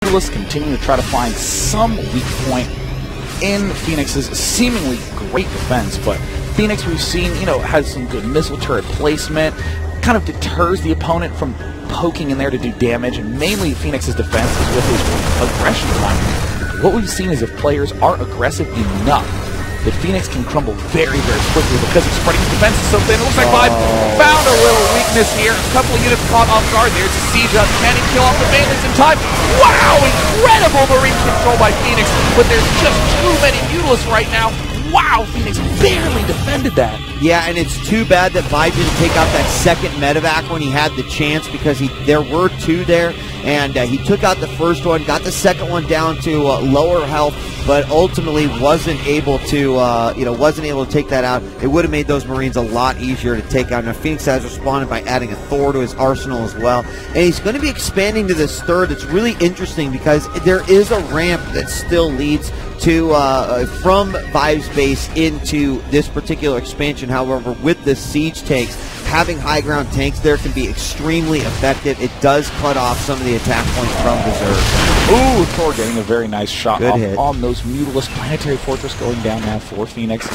Mutalisk continuing to try to find some weak point in Phoenix's seemingly great defense, but Fenix, we've seen, has some good missile turret placement, kind of deters the opponent from poking in there to do damage, and mainly Phoenix's defense is with his aggression time. What we've seen is if players are aggressive enough, that Fenix can crumble very, very quickly because he's spreading his defenses so thin. It looks like Vibe found a little weakness here. A couple of units caught off guard. There's a siege up. Can he kill off the Banelings in time? Wow! Incredible marine control by Fenix, but there's just too many Mutalisks right now. Wow! Fenix barely defended that. Yeah, and it's too bad that Vibe didn't take out that second medevac when he had the chance, because there were two there, and he took out the first one, got the second one down to lower health, but ultimately wasn't able to take that out. It would have made those Marines a lot easier to take out. Now Fenix has responded by adding a Thor to his arsenal as well, and he's going to be expanding to this third. It's really interesting because there is a ramp that still leads to from Vibe's base into this particular expansion. However, with the siege tanks, having high ground tanks there can be extremely effective. It does cut off some of the attack points from the Zerg. Ooh, Thor getting a very nice shot on those Mutalisks. Planetary Fortress going down now for Phoenix.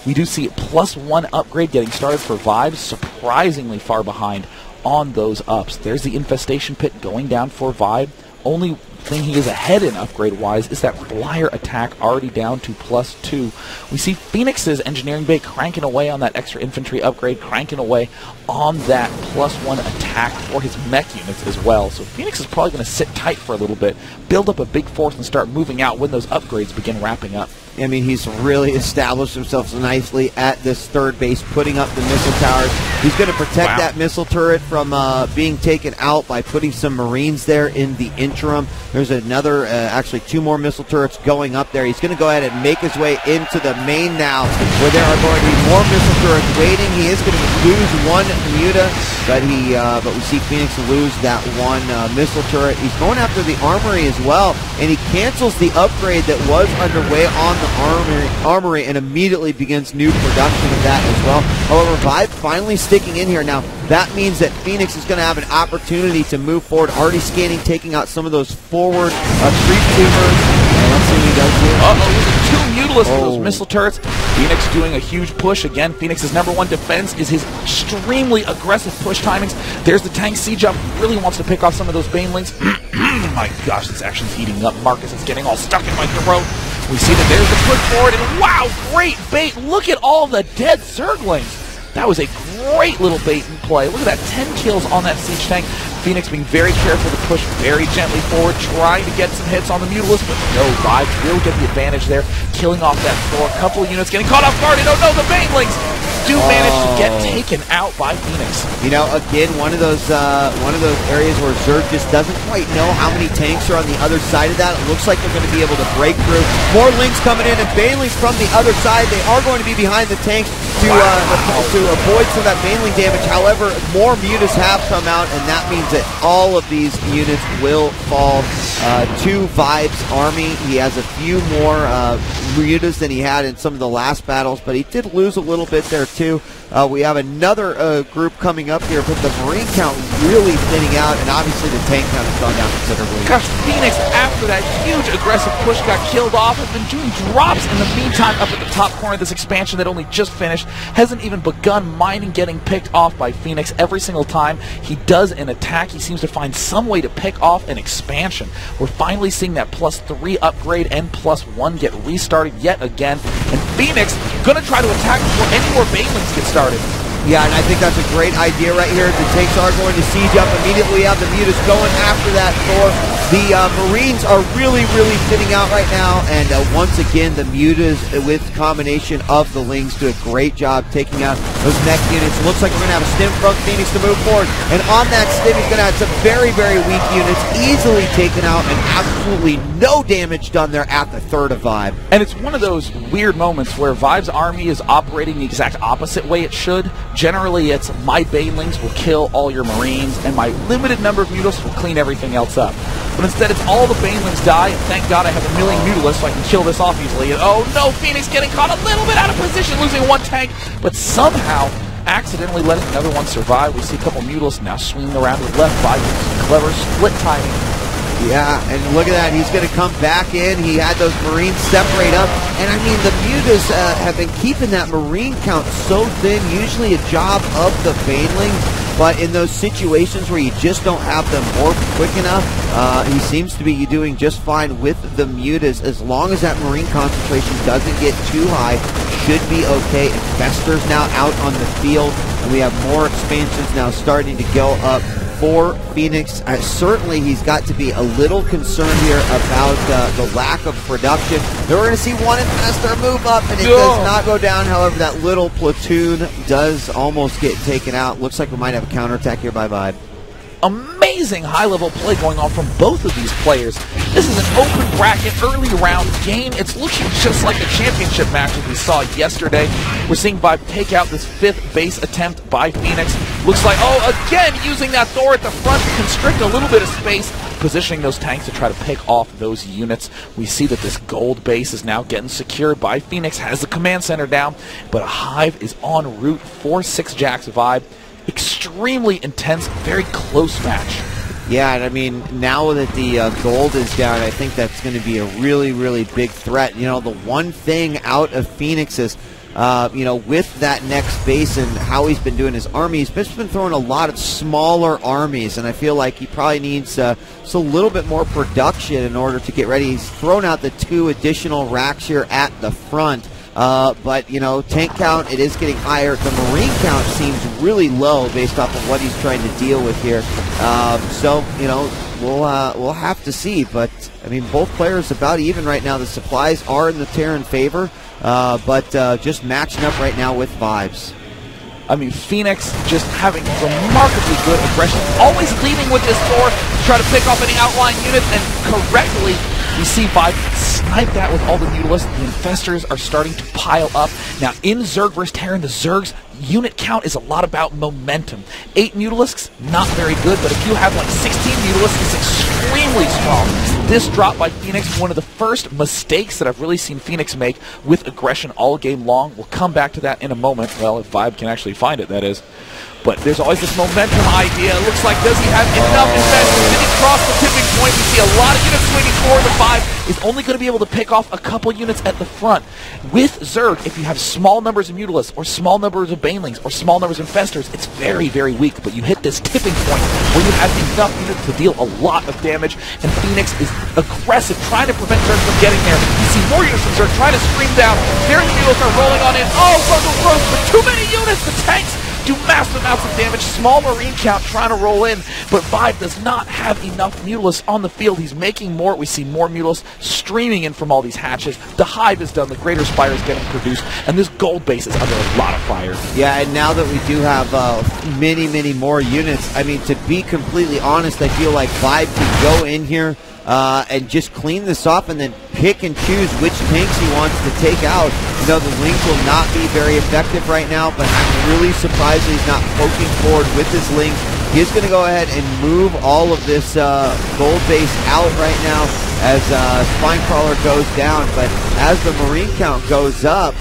We do see a +1 upgrade getting started for Vibe, surprisingly far behind on those ups. There's the Infestation Pit going down for Vibe. Only thing he is ahead in upgrade-wise is that flyer attack already down to +2. We see Phoenix's engineering bay cranking away on that extra infantry upgrade, cranking away on that +1 attack for his mech units as well. So Phoenix is probably going to sit tight for a little bit, build up a big force, and start moving out when those upgrades begin wrapping up. I mean, he's really established himself nicely at this third base, putting up the missile towers. He's going to protect that missile turret from being taken out by putting some Marines there in the interim. There's another, actually two more missile turrets going up there. He's going to go ahead and make his way into the main now, where there are going to be more missile turrets waiting. He is going to lose one Muta, but we see Fenix lose that one missile turret. He's going after the armory as well, and he cancels the upgrade that was underway on the armory and immediately begins new production of that as well. However, Vibe finally sticking in here now. That means that Fenix is going to have an opportunity to move forward. Already scanning, taking out some of those forward creep tumors. And let's see what he does here. Uh-oh, two Mutalisks for those missile turrets. Phoenix doing a huge push. Again, Phoenix's #1 defense is his extremely aggressive push timings. There's the tank siege up. Really wants to pick off some of those Banelings. My gosh, this action's heating up. Marcus is getting all stuck in my throat. We see that there's the push forward, and wow, great bait. Look at all the dead Zerglings. That was a great little bait and play. Look at that, 10 kills on that siege tank. Phoenix being very careful to push very gently forward, trying to get some hits on the Mutalisk, but no, Vibe will get the advantage there, killing off that Thor. A couple of units getting caught off guard, and oh no, the Banelings do manage to get taken out by Fenix. You know, again, one of those areas where Zerg just doesn't quite know how many tanks are on the other side of that. It looks like they're going to be able to break through. More Lings coming in, and Banelings from the other side. They are going to be behind the tanks to avoid some of that Baneling damage. However, more Mutas have come out, and that means that all of these units will fall to Vibe's army. He has a few more Mutas than he had in some of the last battles, but he did lose a little bit there too. We have another group coming up here, but the Marine count really thinning out, and obviously the tank count has gone down considerably. Gosh, Fenix, after that huge aggressive push got killed off, has been doing drops in the meantime up at the top corner of this expansion that only just finished. Hasn't even begun mining, getting picked off by Fenix. Every single time he does an attack, he seems to find some way to pick off an expansion. We're finally seeing that +3 upgrade and +1 get restarted yet again, and Fenix gonna try to attack before any more Banelings get started. Yeah, and I think that's a great idea right here. The tanks are going to siege up immediately. Have the Mutas going after that Thor. The Marines are really, really thinning out right now, and once again, the Mutas with combination of the Lings do a great job taking out those mech units. It looks like we're going to have a stim from Phoenix to move forward, and on that stim, he's going to have some very, very weak units easily taken out, and absolutely no damage done there at the third of Vibe. And it's one of those weird moments where Vibe's army is operating the exact opposite way it should. Generally, it's my Banelings will kill all your Marines, and my limited number of Mutalisks will clean everything else up. But instead, it's all the Banelings die, and thank God I have a million Mutalisks so I can kill this off easily. And oh no, Phoenix getting caught a little bit out of position, losing one tank, but somehow accidentally letting another one survive. We see a couple Mutalisks now swinging around to the left. Vibe, clever split timing Yeah, and look at that. He's going to come back in. He had those Marines separate up. And, I mean, the Mutas have been keeping that Marine count so thin, usually a job of the Baneling. But in those situations where you just don't have them warp quick enough, he seems to be doing just fine with the Mutas. As long as that Marine concentration doesn't get too high, should be okay. Infestors now out on the field, and we have more expansions now starting to go up for Phoenix. Certainly he's got to be a little concerned here about the lack of production. We're going to see one Infestor move up, and it does not go down. However, that little platoon does almost get taken out. Looks like we might have a counterattack here by Vibe. Amazing high-level play going on from both of these players. This is an open bracket, early round game. It's looking just like a championship match as we saw yesterday. We're seeing Vibe take out this 5th base attempt by Phoenix. Looks like, oh, again, using that Thor at the front to constrict a little bit of space, positioning those tanks to try to pick off those units. We see that this gold base is now getting secured by Phoenix, has the command center down, but a Hive is en route for SixJax Vibe. Extremely intense, very close match. Yeah, and I mean, now that the gold is down, I think that's going to be a really, really big threat. You know, the one thing out of Phoenix is, you know, with that next base and how he's been doing his army, he's just been throwing a lot of smaller armies, and I feel like he probably needs just a little bit more production in order to get ready. He's thrown out the 2 additional racks here at the front. But, you know, tank count, it is getting higher. The Marine count seems really low based off of what he's trying to deal with here. So, you know, we'll have to see. But, I mean, both players about even right now. The supplies are in the Terran favor, but just matching up right now with Vibes. I mean, Phoenix just having remarkably good aggression, always leading with this Thor to try to pick off any outlying units, and correctly, we see Vibe snipe that with all the Mutalisks. The Infestors are starting to pile up. Now, in Zerg versus Terran, the Zerg's unit count is a lot about momentum. 8 Mutalisks, not very good, but if you have like 16 Mutalisks, it's extremely strong. This drop by Phoenix, one of the first mistakes that I've really seen Phoenix make with aggression all game long. We'll come back to that in a moment. Well, if Vibe can actually find it, that is. But there's always this momentum idea. It looks like, does he have enough investment? Did he cross the tipping point? We see a lot of units swinging forward. The Vibe is only going to be able to pick off a couple units at the front. With Zerg, if you have small numbers of Mutalisks, or small numbers of Banelings, or small numbers of Infestors, it's very, very weak. But you hit this tipping point where you have enough units to deal a lot of damage, and Phoenix is aggressive, trying to prevent Zerg from getting there. You see more units from Zerg trying to scream down. There the Mutalisks are rolling on in. Oh, from the roof, but too many units. The tanks do massive amounts of damage. Small Marine count trying to roll in, but Vibe does not have enough Mutalisks on the field. He's making more. We see more Mutalisks streaming in from all these hatches. The Hive is done. The Greater Spire is getting produced, and this gold base is under a lot of fire. Yeah, and now that we do have many, many more units, I mean, to be completely honest, I feel like Vibe can go in here and just clean this off and then pick and choose which tanks he wants to take out. You know, the Link will not be very effective right now, but I'm really surprised that he's not poking forward with his Link. He's going to go ahead and move all of this gold base out right now as Spinecrawler goes down, but as the Marine count goes up,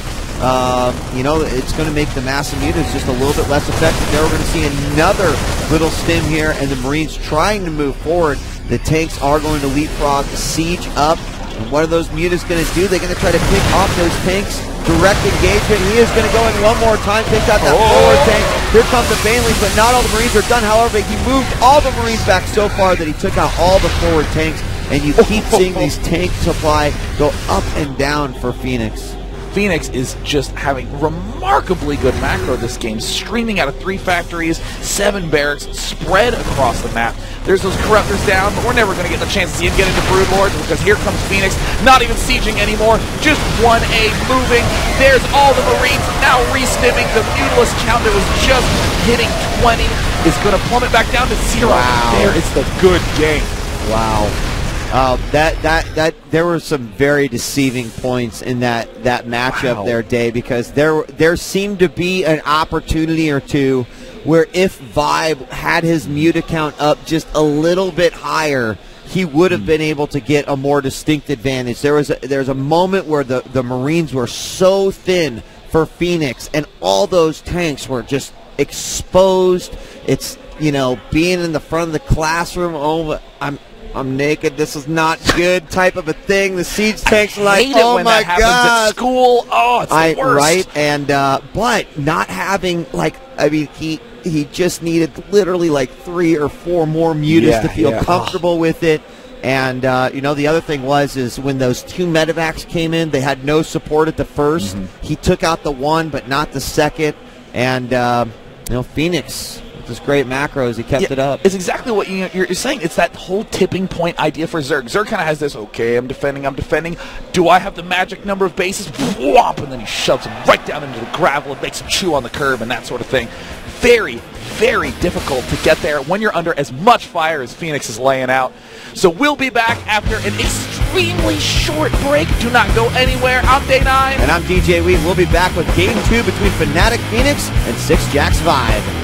you know, it's going to make the massive units just a little bit less effective. There we're going to see another little stim here, and the Marines trying to move forward. The tanks are going to leapfrog, siege up, and what are those mutants going to do? They're going to try to pick off those tanks. Direct engagement. He is going to go in one more time, takes out that forward tank. Here comes the Banelings, but not all the Marines are done. However, he moved all the Marines back so far that he took out all the forward tanks, and you keep seeing these tank supply go up and down for Phoenix. Phoenix is just having remarkably good macro this game, streaming out of 3 factories, 7 barracks, spread across the map. There's those Corruptors down, but we're never going to get the chance to see him get into Broodlords, because here comes Phoenix, not even sieging anymore, just 1A moving. There's all the Marines now re-stimming. The Mutalisk count that was just hitting 20 is going to plummet back down to 0. Wow. There is the good game. Wow. There were some very deceiving points in that matchup there, Dave, because there seemed to be an opportunity or two where if Vibe had his mute account up just a little bit higher, he would have been able to get a more distinct advantage. There's a moment where the Marines were so thin for Phoenix, and all those tanks were just exposed. It's, you know, being in the front of the classroom. I'm naked. This is not good type of a thing. The siege tanks are like, hate it oh when my that happens god, at school. Oh, it's the worst. Right, and but not having he just needed literally like 3 or 4 more mutas to feel comfortable with it. And the other thing is when those 2 medevacs came in, they had no support at the first. He took out the one, but not the second. And Fenix, with his great macros, he kept it up. It's exactly what you're saying. It's that whole tipping point idea for Zerg. Zerg kind of has this, okay, I'm defending. Do I have the magic number of bases? Whomp, and then he shoves him right down into the gravel and makes him chew on the curb and that sort of thing. Very, very difficult to get there when you're under as much fire as Fenix is laying out. So we'll be back after an extremely short break. Do not go anywhere. I'm Day 9. And I'm DJ Weed. We'll be back with Game 2 between Fnatic Fenix and SixJax Vibe.